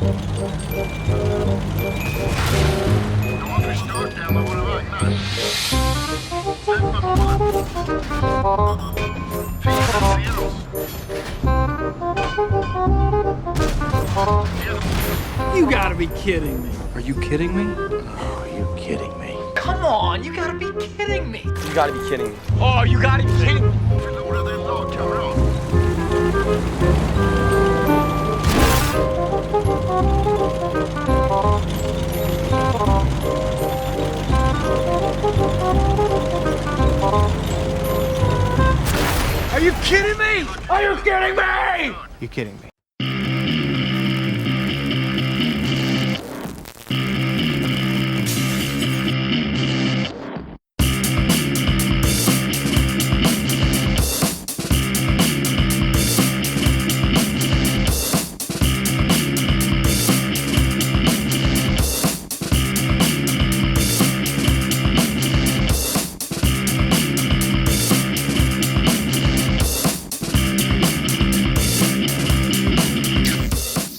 You gotta be kidding me. Are you kidding me? Oh, you're kidding me. Come on, you gotta be kidding me. You gotta be kidding me. Oh, you gotta be kidding me. Are you kidding me? Are you kidding me? You're kidding me.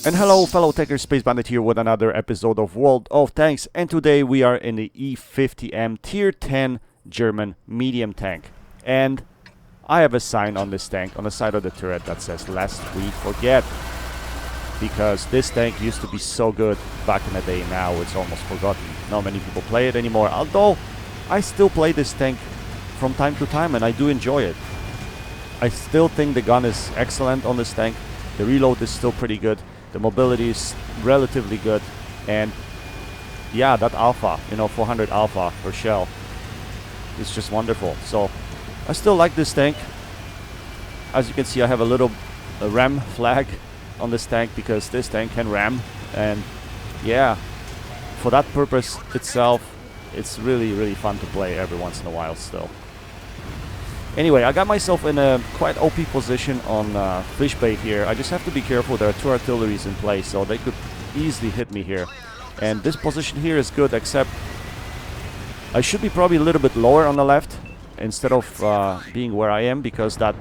And hello fellow Techers, Space Bandit here with another episode of World of Tanks, and today we are in the E50M Tier 10 German medium tank. And I have a sign on this tank on the side of the turret that says "Lest we forget", because this tank used to be so good back in the day. Now it's almost forgotten. Not many people play it anymore, although I still play this tank from time to time and I do enjoy it. I still think the gun is excellent on this tank. The reload is still pretty good. The mobility is relatively good, and yeah, that alpha, 400 alpha per shell is just wonderful. So I still like this tank. As you can see, I have a little ram flag on this tank because this tank can ram, and yeah, for that purpose itself, it's really fun to play every once in a while still. Anyway, I got myself in a quite OP position on fish bait here. I just have to be careful. There are two artilleries in place, so they could easily hit me here. And this position here is good, except I should be probably a little bit lower on the left instead of being where I am, because that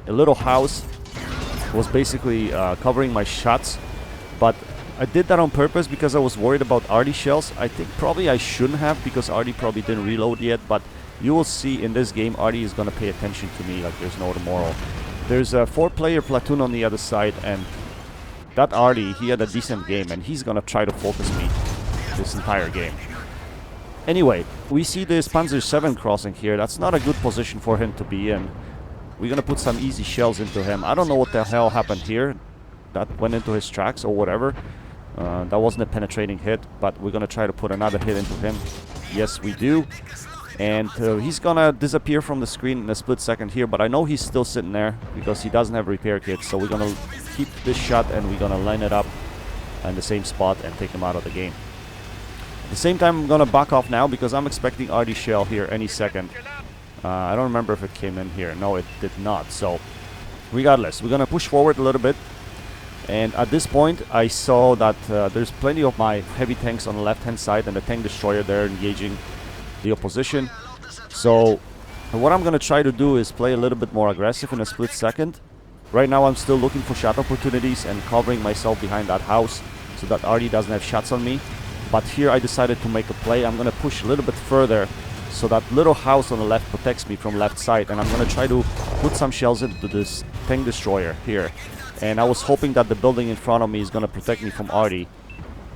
little house was basically covering my shots. But I did that on purpose because I was worried about Arty shells. I think probably I shouldn't have, because Arty probably didn't reload yet, but you will see in this game Arty is going to pay attention to me like there's no tomorrow. There's a 4-player platoon on the other side, and that Arty, he had a decent game, and he's going to try to focus me this entire game. Anyway, we see this Panzer 7 crossing here. That's not a good position for him to be in. We're going to put some easy shells into him. I don't know what the hell happened here. That went into his tracks or whatever. That wasn't a penetrating hit, but we're going to try to put another hit into him. Yes, we do. And he's gonna disappear from the screen in a split second here, but I know he's still sitting there because he doesn't have repair kits. So we're gonna keep this shot and we're gonna line it up in the same spot and take him out of the game. At the same time, I'm gonna back off now because I'm expecting Arty shell here any second. I don't remember if it came in here. No, it did not. So regardless, we're gonna push forward a little bit. And at this point, I saw that there's plenty of my heavy tanks on the left-hand side and the tank destroyer there engaging the opposition. So what I'm gonna try to do is play a little bit more aggressive in a split second. Right now I'm still looking for shot opportunities and covering myself behind that house so that Arty doesn't have shots on me. But here I decided to make a play. I'm gonna push a little bit further so that little house on the left protects me from left side, and I'm gonna try to put some shells into this tank destroyer here. And I was hoping that the building in front of me is gonna protect me from Arty.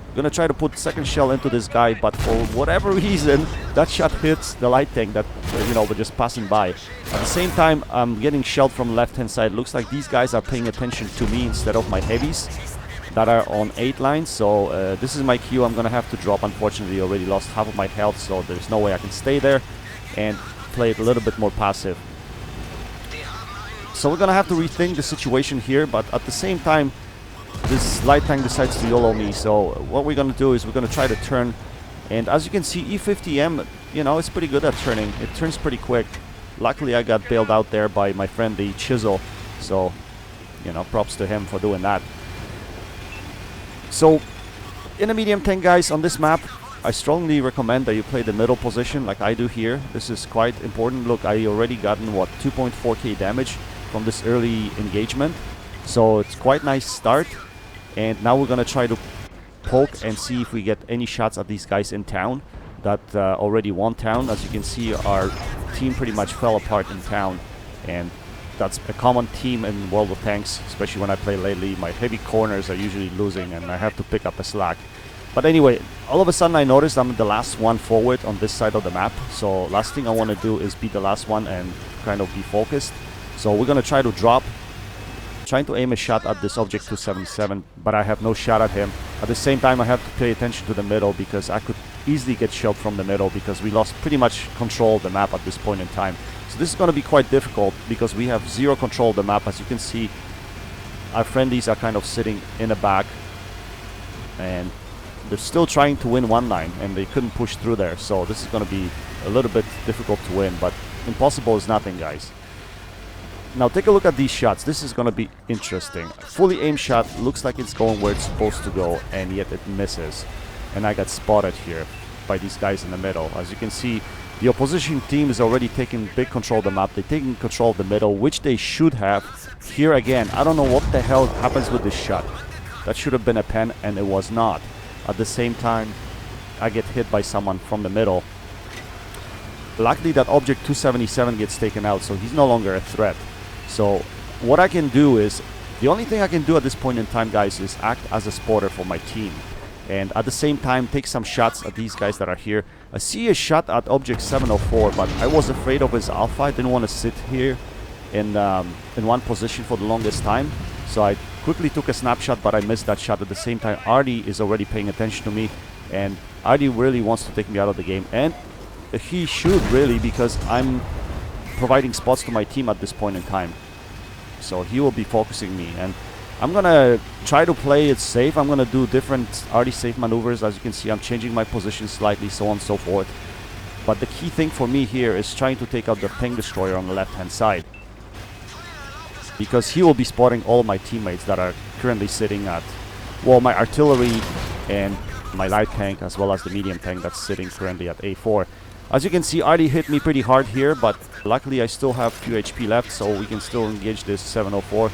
I'm gonna try to put second shell into this guy, but for whatever reason that shot hits the light tank that was just passing by. At the same time, I'm getting shelled from left hand side. Looks like these guys are paying attention to me instead of my heavies that are on 8 lines. So this is my cue. I'm gonna have to drop. Unfortunately, already lost half of my health, so there's no way I can stay there and play it a little bit more passive. So we're gonna have to rethink the situation here, but at the same time this light tank decides to YOLO me. So what we're gonna do is we're gonna try to turn, and as you can see, E50M, it's pretty good at turning. It turns pretty quick. Luckily I got bailed out there by my friend the Chisel, so props to him for doing that. So in a medium tank, guys, on this map I strongly recommend that you play the middle position like I do here. This is quite important. Look, I already gotten 2.4k damage from this early engagement, so it's quite nice start. And now we're gonna try to poke and see if we get any shots at these guys in town that already won town. As you can see, our team pretty much fell apart in town, and that's a common theme in World of Tanks, especially when I play lately. My heavy corners are usually losing and I have to pick up a slack. But anyway, all of a sudden I noticed I'm the last one forward on this side of the map. So last thing I want to do is be the last one and kind of be focused. So we're going to try to drop, trying to aim a shot at this object 277, but I have no shot at him. At the same time, I have to pay attention to the middle because I could easily get shelled from the middle because we lost pretty much control of the map at this point in time. So this is going to be quite difficult because we have zero control of the map. As you can see, our friendlies are kind of sitting in the back and they're still trying to win one line and they couldn't push through there. So this is going to be a little bit difficult to win, but impossible is nothing, guys. Now take a look at these shots. This is going to be interesting. Fully aimed shot, looks like it's going where it's supposed to go, and yet it misses. And I got spotted here by these guys in the middle. As you can see, the opposition team is already taking big control of the map. They're taking control of the middle, which they should have. Here again, I don't know what the hell happens with this shot. That should have been a pen, and it was not. At the same time, I get hit by someone from the middle. Luckily, that object 277 gets taken out, so he's no longer a threat. So what I can do is, the only thing I can do at this point in time, guys, is act as a spotter for my team. And at the same time, take some shots at these guys that are here. I see a shot at object 704, but I was afraid of his alpha. I didn't want to sit here in one position for the longest time. So I quickly took a snapshot, but I missed that shot. At the same time, Arty is already paying attention to me. And Arty really wants to take me out of the game. And he should really, because I'm providing spots to my team at this point in time. So he will be focusing me, and I'm gonna try to play it safe. I'm gonna do different Arty safe maneuvers. As you can see, I'm changing my position slightly, so on and so forth. But the key thing for me here is trying to take out the tank destroyer on the left hand side, because he will be spotting all my teammates that are currently sitting at, well, my artillery and my light tank, as well as the medium tank that's sitting currently at A4. As you can see, Arty hit me pretty hard here, but luckily I still have few HP left, so we can still engage this 704.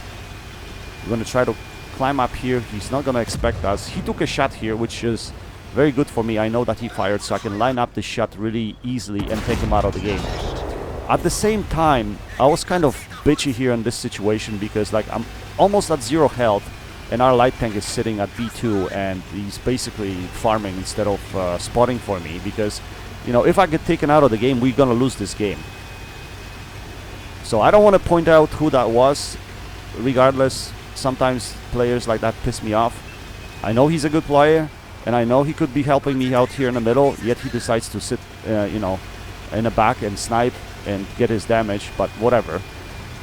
We're going to try to climb up here. He's not going to expect us. He took a shot here, which is very good for me. I know that he fired, so I can line up the shot really easily and take him out of the game. At the same time, I was kind of bitchy here in this situation because, like, I'm almost at 0 health, and our light tank is sitting at B2, and he's basically farming instead of spotting for me because, you know, if I get taken out of the game, we're gonna lose this game. So I don't want to point out who that was. Regardless, sometimes players like that piss me off. I know he's a good player, and I know he could be helping me out here in the middle, yet he decides to sit, you know, in the back and snipe and get his damage, but whatever.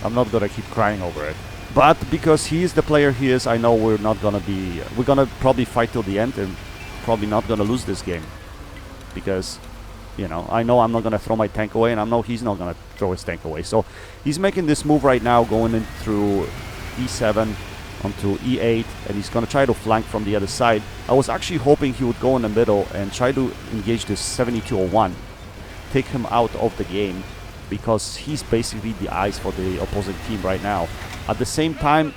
I'm not gonna keep crying over it. But because he is the player he is, I know we're gonna probably fight till the end and probably not gonna lose this game. Because, you know I'm not going to throw my tank away, and I know he's not going to throw his tank away. So he's making this move right now, going in through E7 onto E8, and he's going to try to flank from the other side. I was actually hoping he would go in the middle and try to engage this 7201, take him out of the game, because he's basically the eyes for the opposing team right now. At the same time,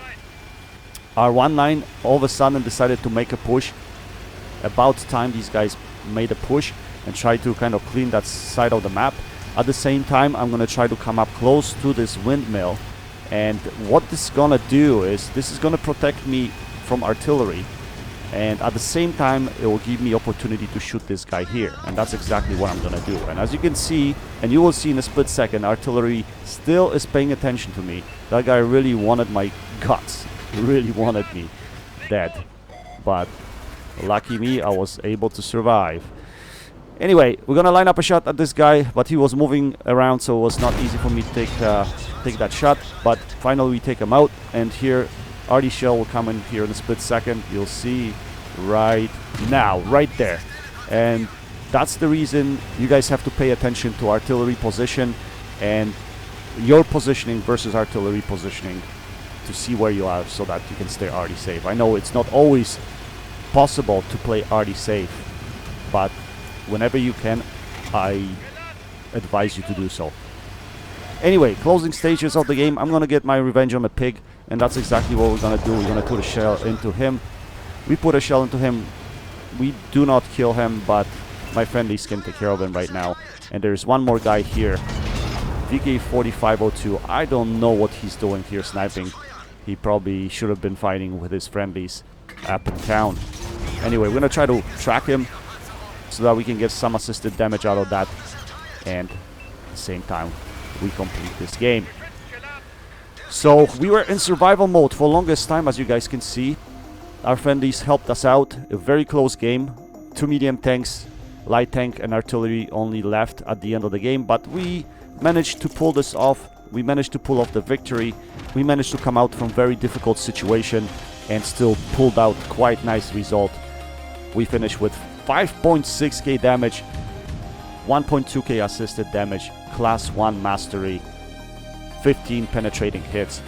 our 1-9 all of a sudden decided to make a push. About time these guys made a push and try to kind of clean that side of the map. At the same time, I'm going to try to come up close to this windmill, and what this is going to do is this is going to protect me from artillery, and at the same time it will give me opportunity to shoot this guy here, and that's exactly what I'm going to do. And as you can see, and you will see in a split second, artillery still is paying attention to me. That guy really wanted my guts, really wanted me dead, but lucky me, I was able to survive. Anyway, we're gonna line up a shot at this guy, but he was moving around, so it was not easy for me to take that shot. But finally we take him out, and here Arty shell will come in here in a split second. You'll see right now, right there. And that's the reason you guys have to pay attention to artillery position and your positioning versus artillery positioning to see where you are, so that you can stay Arty safe. I know it's not always possible to play Arty safe, but whenever you can, I advise you to do so. Anyway, closing stages of the game. I'm gonna get my revenge on the pig, and that's exactly what we're gonna do. We're gonna put a shell into him. We put a shell into him We do not kill him, but my friendlies can take care of him right now. And there's one more guy here. VK4502. I don't know what he's doing here sniping. He probably should have been fighting with his friendlies up in town. Anyway, we're gonna try to track him so that we can get some assisted damage out of that. And at the same time, we complete this game. So we were in survival mode for longest time, as you guys can see. Our friendlies helped us out. A very close game. 2 medium tanks, light tank and artillery only left at the end of the game, but we managed to pull this off. We managed to pull off the victory. We managed to come out from very difficult situation and still pulled out quite nice result. We finished with 5.6k damage, 1.2k assisted damage, class 1 mastery, 15 penetrating hits.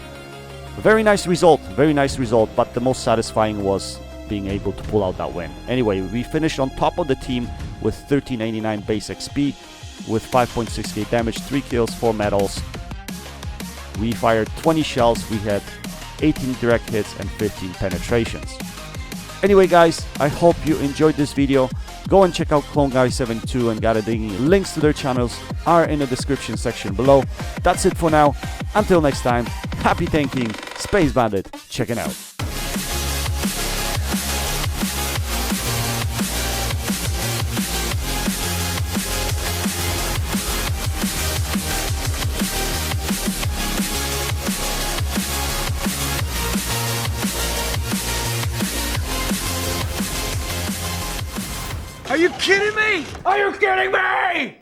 Very nice result, but the most satisfying was being able to pull out that win. Anyway, we finished on top of the team with 1389 base XP, with 5.6k damage, 3 kills, 4 medals. We fired 20 shells, we had 18 direct hits and 15 penetrations. Anyway guys, I hope you enjoyed this video. Go and check out CloneGuy72 and Gotta Digging. Links to their channels are in the description section below. That's it for now. Until next time, happy tanking, Space Bandit, checking out. Are you kidding me? Are you kidding me?